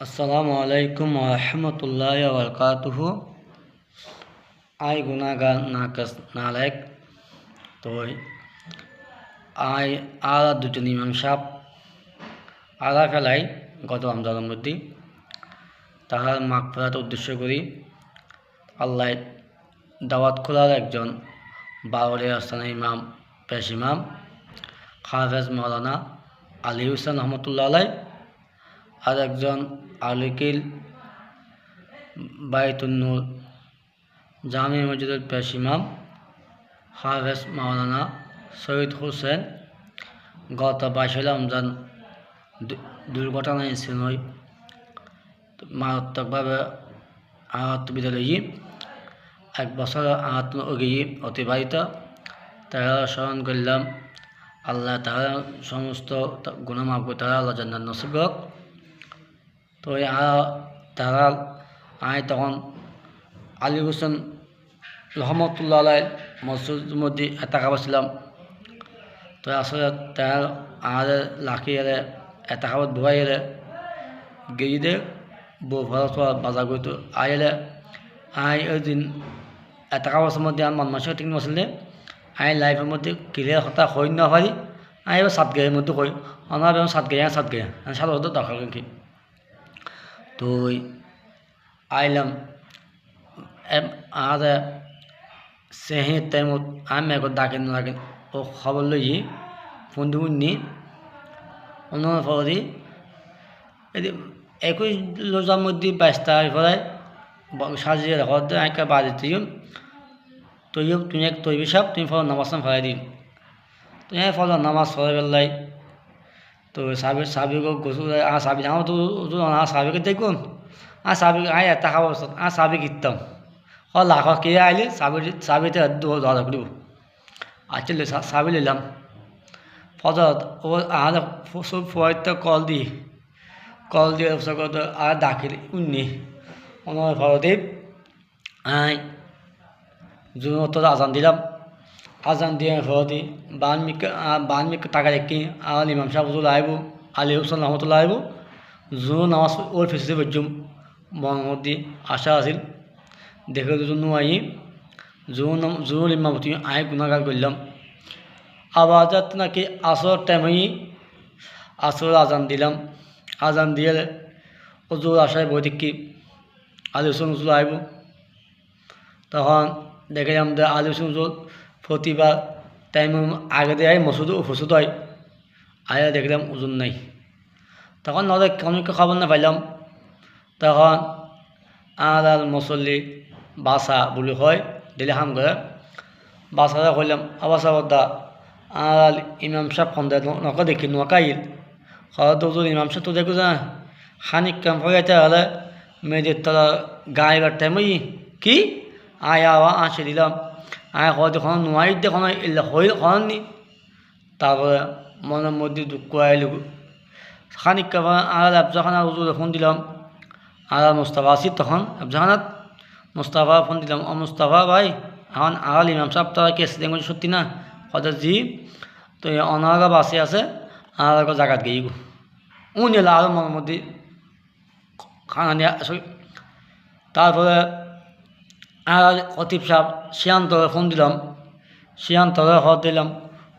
আসসালামু আলাইকুম রহমতুল্লাহ বরকাতুহু। আই গুনাগার নাকাস নালায়ক তো আই আলা দুজন ইমাম সাহেব আলা ফেলাই গত রমজানের মধ্যে তাহার মাগফিরাত উদ্দেশ্য করি আল্লাহ দাওয়াত খোলার একজন বাউলের আস্থানা ইমাম পেশ ইমাম হাফেজ মৌলানা আলী হুসেন রহমতুল্লাহ আলাই আর একজন আলিকিল বাইতুন নূর জামি মসজিদের পেশ ইমাম হাফেজ মাওলানা সৈয়দ হোসেন গত 22 রমজান দুর্ঘটনায় সিনই মারাত্মকভাবে আহত বিদ্যালয়ী 1 বছর আহত গিয়ে অতিবাহিত তারা স্মরণ করলাম আল্লাহ তারা সমস্ত গুনাহ মাফ করে তারা আল্লাহ জান্নাত নসিব হোক। তো তারা আয় তখন আলী হোসেন রহমতুল্লাহ আলাই মসজিদের মধ্যে এতাকা বসছিলাম। তো আসলে তার আমাদের লাখিয়ে এতাকাবত ভুয়াই এলে গিয়ে বউ ভালো বাজার করতো আইলে আই ওই দিন এতাকা বছর মধ্যে আমার মন মাসে ঠিক নসলে আই লাইফের মধ্যে ক্লিয়ার হতা হই না পারি আই এবার 7 গায়ের মধ্যে হই আমার 7 গায়ে 7 হতো দরকার কি তো আইলাম আর সেহে টাইমত আমি একবার ডাকেন ডাকেন ও খবর লই ফোন দিব নি অন্য ফরি 21 রোজার মধ্যে 22 তারিখ পরে সাজিয়ে রাখা আঁকা বাড়িতে তো তুমি এক তৈরি সব তুমি ফল নামাজ ফেলাই দিন তো ফল নামাজ ফলে বেলাই তো সাবিক গোসল সাবি আমার তো সাবিকে দেখুন সাবিক এটা খাওয়ার সাবিক ইতাম লাখ কে আইলে সাবিতে ধরা করিব আসলে সাবি নিলাম ফজর ও সব ফয়তে কল দিয়ে আর ডাকিল উন্নি অনর ফরদেব জুনত আজান দিলাম আজান দিয়ে ফরদি বানমিক টাকা রেখে আল ইমাম সাহেব হুজুর আইব আলী হোসেন রহমতুল্লাহ আইব জুর নামাজ ওর ফেসে বজুম মন মধ্যে আশা আছিল দেখে দুজন আই জুর ইমামতি আই গুণাগার করলাম আবার যাতে নাকি আসর টাইমে আসর আজান দিলাম আজান দিয়ে হুজুর আশায় বই দেখি আলী হোসেন হুজুর আইব তখন দেখলাম যে আলী হোসেন হুজুর প্রতিবার টাইম আগে দিয়ে মসুদ ফসুদ হয় আয়া দেখলাম ওজন নাই তখন নদে অনেক খবর না পাইলাম তখন আর মুসল্লি বাসা বলে হয় দিলে হাম করে বাসাটা কইলাম আবাসা বদ্দা আর ইমাম সাহেব ফন্দে নকা দেখি নকাইল হয়তো ওজন ইমাম সাহেব তো দেখো যা খানিক কাম হয়ে হলে মেয়েদের তারা গায়ে টাইম কি আয়া আসে দিলাম আয় হয়তো কোনো নোয়াই দেখো এলে হইল হননি তারপরে মনের মধ্যে দুঃখ আইল খানিক আর আফজাখানা হুজুর ফোন দিলাম আর মুস্তাফা আসি তখন আফজাখানাত মুস্তাফা ফোন দিলাম ও মুস্তাফা ভাই এখন আল ইমাম সাহেব তারা কেস দেখুন সত্যি না কথা জি তো অনাগা বাসে আছে আর জায়গাত গিয়ে গো উনি এলো আরও মনের মধ্যে খানা নিয়ে তারপরে আর খতিব সাহেব শিয়ান্তরে ফোন দিলাম শিয়ান্তরে হত দিলাম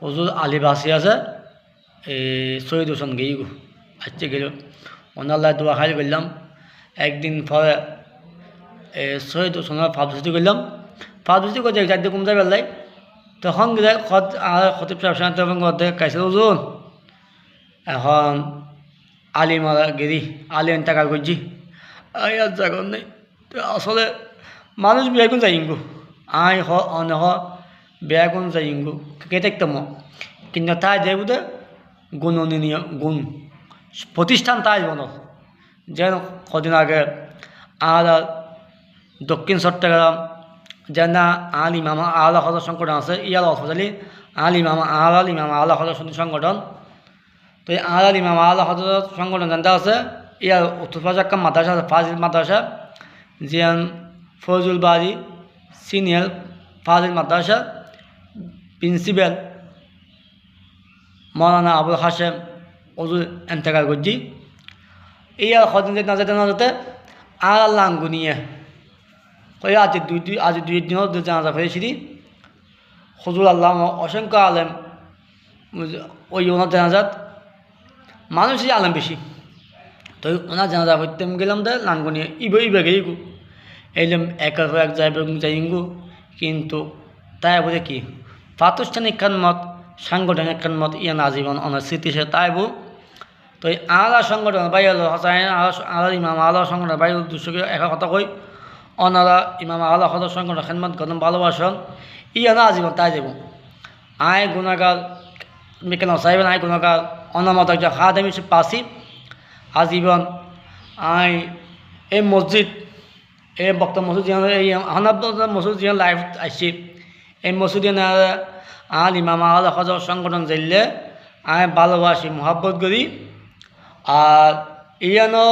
হুজুর আলী বাসি আছে এই সৈয়দ হোসেন গিয়ে গো আসছে গেল ওনাল্লাহ দোয়া খাই করলাম একদিন পরে সৈয়দ হোসেনের ফাবসিটি করলাম ফাবসিটি করতে চারটে কমতে পেলাই তখন গেলে খতিব সাহেব শিয়ান্ত কাইছে হুজুর এখন আলী মারা গেরি আলী টাকা করছি আর জায়গা নেই আসলে মানুষ বেগুন যাইঙ্গু আয় হ অন হ বেগুন যাইঙ্গু কে দেখতাম কিন্তু তাই যে বুধে গুণনীয় গুণ প্রতিষ্ঠান তাই বন যেন কদিন আগে আর দক্ষিণ চট্টগ্রাম যেন আল ইমাম আলা হজর সংগঠন আছে ইয়ার হসপিটালি আল ইমাম আলা হজর সংগঠন তো এই আল ইমাম আলা হজর সংগঠন জানতে আছে ইয়ার উত্তর পাশাক্কা মাদ্রাসা ফাজিল মাদ্রাসা জিয়ান ফজল বাড়ি সিনিয়র ফাজিল মাদ্রাসা প্রিন্সিপাল মৌলানা আবুল হাশেম ওজুর এন্তেকাল করছি এই আর কদিন যেতে না যেতে আর লাঙ্গু নিয়ে ওই আজ দুই দিন জানাজা হয়েছি হুজুর আল্লাহ অসংখ্য আলেম ওই ওনার জানাজাত মানুষই আলেম বেশি তো ওনার জানাজা হইতে গেলাম তো লাঙ্গু নিয়ে ইবে গেই গু এলাম একের পর এক যাইঙ্গু কিন্তু তাই বলে কি প্রাতিষ্ঠানিক খানমত সাংগঠনিক খানমত ইয়ান আজীবন অনেক স্মৃতি সে তাই বু তো এই আলাদা সংগঠন বাইল আলাদা ইমাম আলাদা সংগঠন বাইল দুশোকে একা কথা কই অনারা ইমাম আলাদা সদর সংগঠন খানমত গঠন ভালোবাসন ইয়ানা আজীবন তাই দেব আয় গুণাগার মেকেন সাহেবেন আয় গুণাগার অনামত একজন খাদেমি পাসি আজীবন আয় এই মসজিদ এই বক্তা মসজিদ এই হানাব মসজিদ যে লাইভ আসছি এই মসজিদে না আল ইমাম আলাদা সদর সংগঠন জাইলে আয় ভালোবাসি মহাব্বত করি আর ইয়ানো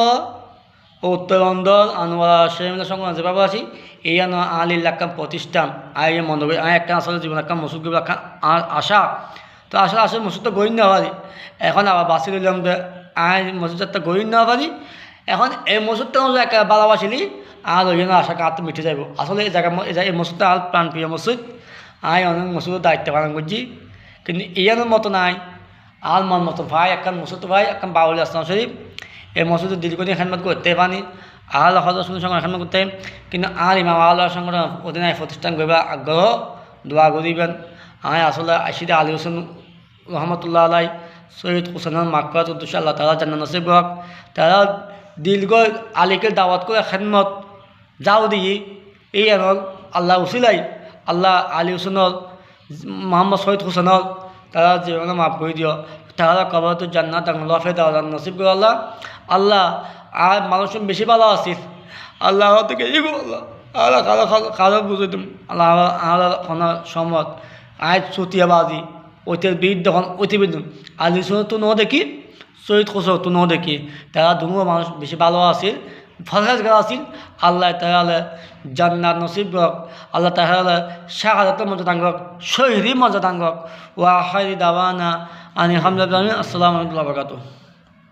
উত্তরবন্দর আনোয়ারা শেমিলা সংগঠন যে ভালোবাসি ইয়ানো আলী লাক্কাম প্রতিষ্ঠান আয় মনে করি আয় একটা আসলে জীবন একটা মসজিদ গড়ি একটা আশা তো আসলে মসজিদ তো গড়ি না পারি এখন আবার বাসি দিলাম যে আয় মসজিদ একটা গড়ি না পারি এখন এই মসজিদটা একটা ভালোবাসিলি আর ওই জন্য আশা কাঁদতে মিটে যাইব আসলে এই জায়গা এই মসজিদটা আর প্রাণপ্রিয় মসজিদ আয় অনেক মসজিদের দায়িত্ব পালন করছি কিন্তু ইয়ানোর মতো নাই আর মন মতো ভাই একখান মসজিদ ভাই একখান বাউল আসলাম শরীফ এই মসজিদের দীর্ঘদিন খেদমত করতে পারি আল্লাহ হজর সংগঠন খেদমত করতে কিন্তু আর ইমাম আল্লাহ সংগঠন অধীনায় প্রতিষ্ঠান করবার আগ্রহ দোয়া করিবেন আয় আসলে আশিদে আলী হোসেন রহমতুল্লাহ আলাই সৈয়দ হুসেনের মাকফাত উদ্দেশ্য আল্লাহ তালা জান্নাত নসিব হোক তারা দীর্ঘ আলীকে দাওয়াত করে খেদমত যাও দিয়ে এই এমন আল্লাহ উসিলাই আল্লাহ আলী হোসেনর মোহাম্মদ সৈয়দ হুসেনর তারা জীবনে মাফ করে দিও তারা কবর জান্নাত লফে দেওয়া নসিব করে আল্লাহ আল্লাহ আর মানুষ বেশি ভালো আছিস আল্লাহ থেকে আল্লাহ আল্লাহ কারো বুঝে তুমি আল্লাহ আল্লাহ সম্মত আয় চুতিয়াবাজি ওইটার বিরুদ্ধে অতিবিদ্যুৎ আলী হোসেন তো ন দেখি শহীদ হোসেন তো ন দেখি তারা দুনো মানুষ বেশি ভালো আছিল ফরহেজগার আছিল আল্লাহ তাহলে জান্নাত নসিব হোক আল্লাহ তাহলে শাহাদাতের মর্যাদা হোক শহীদি মর্যাদা হোক ওয়া আখিরি দাওয়ানা আনি আলহামদুলিল্লাহ আসসালামু আলাইকুম ওয়া বারাকাতুহু।